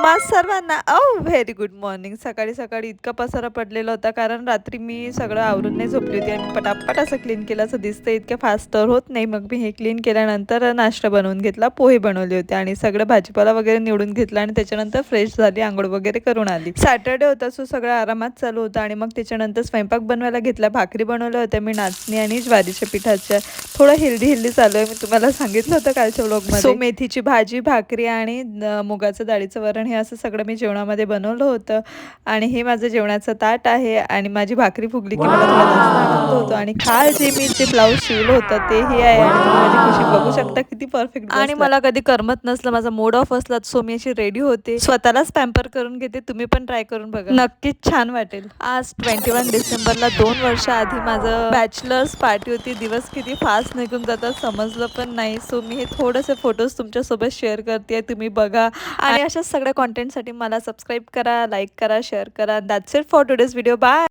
तुम्हा सर्वांना very good morning. सकाळी सकाळी इतका पसारा पडलेला होता, कारण रात्री मी सगळं आवरून नाही झोपली होती आणि पटापट असं क्लीन केलं असं दिसतं. इतक्या फास्ट तर होत नाही. मग मी हे क्लीन केल्यानंतर नाश्ता बनवून घेतला, पोहे बनवले होते आणि सगळं भाजीपाला वगैरे निवडून घेतला आणि त्याच्यानंतर फ्रेश झाली, अंघोळ वगैरे करून आली. सॅटर्डे होता, सो सगळं आरामात चालू होतं आणि मग त्याच्यानंतर स्वयंपाक बनवायला घेतला. भाकरी बनवल्या होत्या मी नाचणी आणि ज्वारीच्या पिठाच्या. थोडं हेल्दी चालू आहे. मी तुम्हाला सांगितलं होतं कालच्या व्लॉगमध्ये. सो मेथीची भाजी, भाकरी आणि मुगाचं डाळीचं वरण हे असं सगळं मी जेवणामध्ये बनवलं होतं आणि हे माझं जेवणाचं ताट आहे आणि माझी भाकरी फुगली की मला थोडा जास्त आनंद होतो. आणि खाल जे ब्लाऊज शिवलं होतं ते हे आहे आणि तुम्ही माझी खुशी बघू शकता किती परफेक्ट. आणि मला कधी करमत नसलं, माझा मूड ऑफ असला, सो मी अशी रेडी होते, स्वतःलाच पॅम्पर करून घेते. तुम्ही पण ट्राय करून बघा, नक्कीच छान वाटेल. आज 21 डिसेंबरला 2 वर्ष आधी माझं बॅचलर्स पार्टी होती. दिवस किती फास्ट निघून जातात समजलं पण नाही. सो मी हे थोडेसे फोटोज तुमच्यासोबत शेअर करते, तुम्ही बघा आणि अशाच सगळ्या कॉन्टेंटसाठी मला सबस्क्राईब करा, लाईक करा, शेअर करा. That's it for today's video. Bye.